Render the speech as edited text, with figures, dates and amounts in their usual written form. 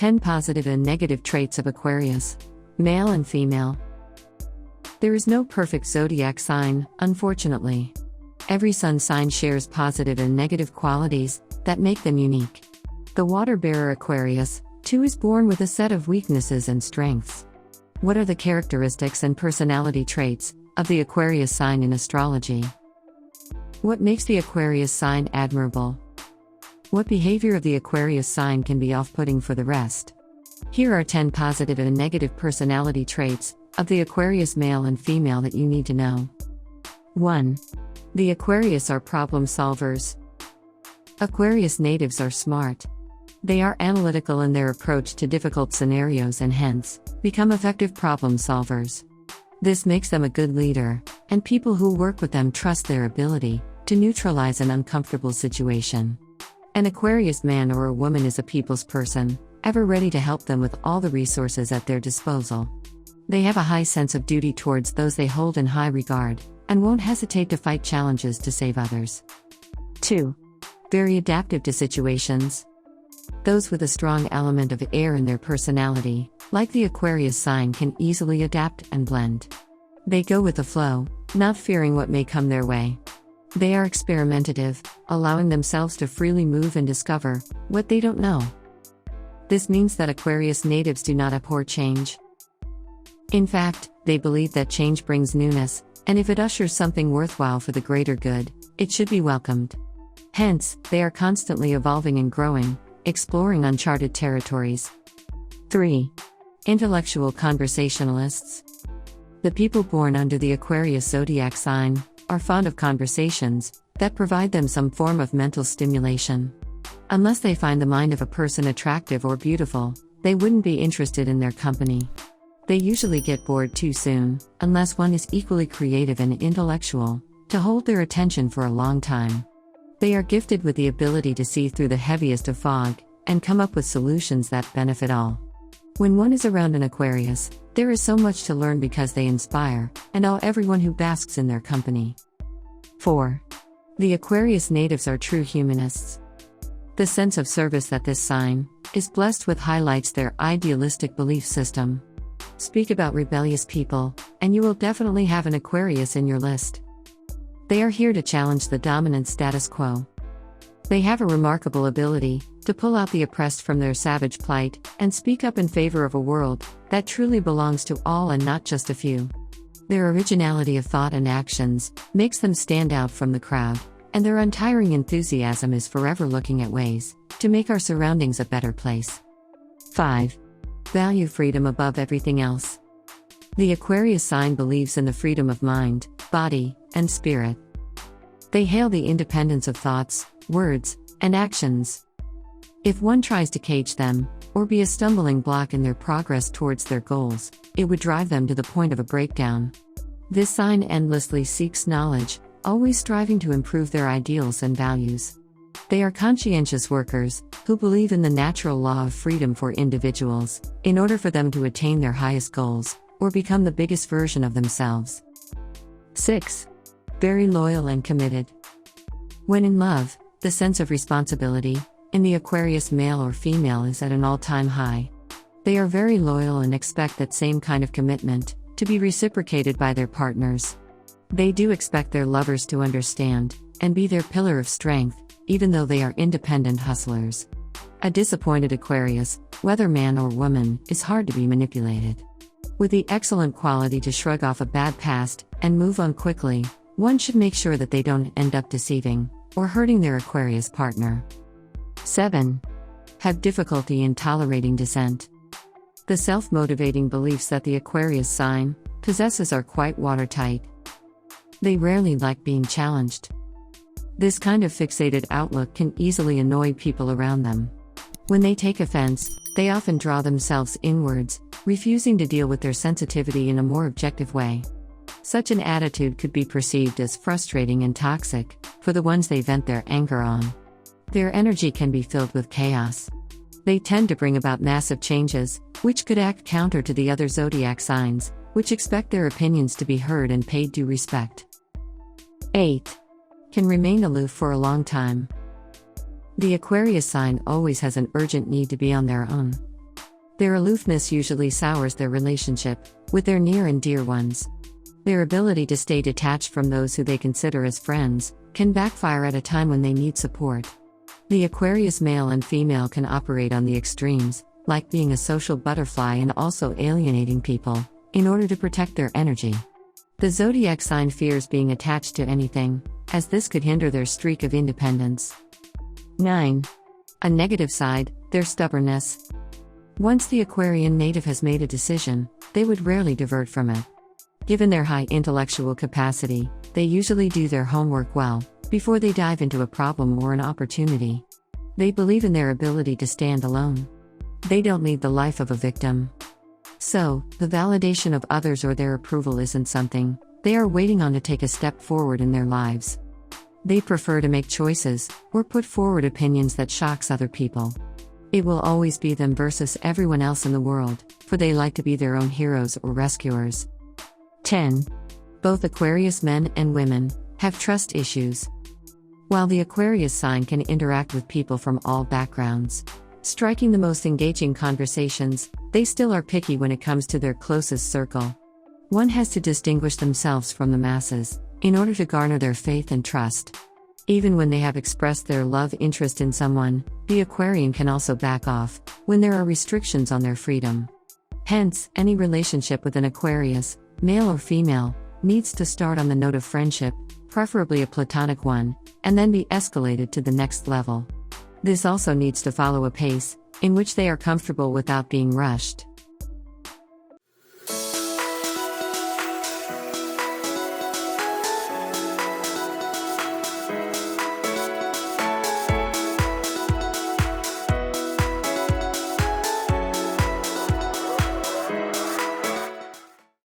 10 positive and negative traits of Aquarius. Male and female. There is no perfect zodiac sign, unfortunately. Every sun sign shares positive and negative qualities that make them unique. The water-bearer Aquarius, too, is born with a set of weaknesses and strengths. What are the characteristics and personality traits of the Aquarius sign in astrology? What makes the Aquarius sign admirable? What behavior of the Aquarius sign can be off-putting for the rest? Here are 10 positive and negative personality traits of the Aquarius male and female that you need to know. 1. The Aquarius are problem solvers. Aquarius natives are smart. They are analytical in their approach to difficult scenarios and hence, become effective problem solvers. This makes them a good leader, and people who work with them trust their ability to neutralize an uncomfortable situation. An Aquarius man or a woman is a people's person, ever ready to help them with all the resources at their disposal. They have a high sense of duty towards those they hold in high regard, and won't hesitate to fight challenges to save others. 2. Very adaptive to situations. Those with a strong element of air in their personality, like the Aquarius sign, can easily adapt and blend. They go with the flow, not fearing what may come their way. They are experimentative, allowing themselves to freely move and discover what they don't know. This means that Aquarius natives do not abhor change. In fact, they believe that change brings newness, and if it ushers something worthwhile for the greater good, it should be welcomed. Hence, they are constantly evolving and growing, exploring uncharted territories. 3. Intellectual conversationalists. The people born under the Aquarius zodiac sign are fond of conversations that provide them some form of mental stimulation. Unless they find the mind of a person attractive or beautiful, they wouldn't be interested in their company. They usually get bored too soon, unless one is equally creative and intellectual, to hold their attention for a long time. They are gifted with the ability to see through the heaviest of fog, and come up with solutions that benefit all. When one is around an Aquarius, there is so much to learn because they inspire, and awe everyone who basks in their company. 4. The Aquarius natives are true humanists. The sense of service that this sign is blessed with highlights their idealistic belief system. Speak about rebellious people, and you will definitely have an Aquarius in your list. They are here to challenge the dominant status quo. They have a remarkable ability to pull out the oppressed from their savage plight and speak up in favor of a world that truly belongs to all and not just a few. Their originality of thought and actions makes them stand out from the crowd, and their untiring enthusiasm is forever looking at ways to make our surroundings a better place. 5. Value freedom above everything else. The Aquarius sign believes in the freedom of mind, body, and spirit. They hail the independence of thoughts, words, and actions. If one tries to cage them, or be a stumbling block in their progress towards their goals, it would drive them to the point of a breakdown. This sign endlessly seeks knowledge, always striving to improve their ideals and values. They are conscientious workers, who believe in the natural law of freedom for individuals, in order for them to attain their highest goals, or become the biggest version of themselves. 6. Very loyal and committed. When in love, the sense of responsibility in the Aquarius male or female is at an all-time high. They are very loyal and expect that same kind of commitment to be reciprocated by their partners. They do expect their lovers to understand and be their pillar of strength, even though they are independent hustlers. A disappointed Aquarius, whether man or woman, is hard to be manipulated. With the excellent quality to shrug off a bad past and move on quickly, one should make sure that they don't end up deceiving or hurting their Aquarius partner. 7. Have difficulty in tolerating dissent. The self-motivating beliefs that the Aquarius sign possesses are quite watertight. They rarely like being challenged. This kind of fixated outlook can easily annoy people around them. When they take offense, they often draw themselves inwards, refusing to deal with their sensitivity in a more objective way. Such an attitude could be perceived as frustrating and toxic for the ones they vent their anger on. Their energy can be filled with chaos. They tend to bring about massive changes, which could act counter to the other zodiac signs, which expect their opinions to be heard and paid due respect. 8. Can remain aloof for a long time. The Aquarius sign always has an urgent need to be on their own. Their aloofness usually sours their relationship with their near and dear ones. Their ability to stay detached from those who they consider as friends can backfire at a time when they need support. The Aquarius male and female can operate on the extremes, like being a social butterfly and also alienating people, in order to protect their energy. The zodiac sign fears being attached to anything, as this could hinder their streak of independence. 9. A negative side, their stubbornness. Once the Aquarian native has made a decision, they would rarely divert from it. Given their high intellectual capacity, they usually do their homework well, before they dive into a problem or an opportunity. They believe in their ability to stand alone. They don't lead the life of a victim. So, the validation of others or their approval isn't something they are waiting on to take a step forward in their lives. They prefer to make choices, or put forward opinions that shocks other people. It will always be them versus everyone else in the world, for they like to be their own heroes or rescuers. 10. Both Aquarius men and women have trust issues. While the Aquarius sign can interact with people from all backgrounds, striking the most engaging conversations, they still are picky when it comes to their closest circle. One has to distinguish themselves from the masses, in order to garner their faith and trust. Even when they have expressed their love interest in someone, the Aquarian can also back off, when there are restrictions on their freedom. Hence, any relationship with an Aquarius, male or female, needs to start on the note of friendship, preferably a platonic one, and then be escalated to the next level. This also needs to follow a pace in which they are comfortable without being rushed.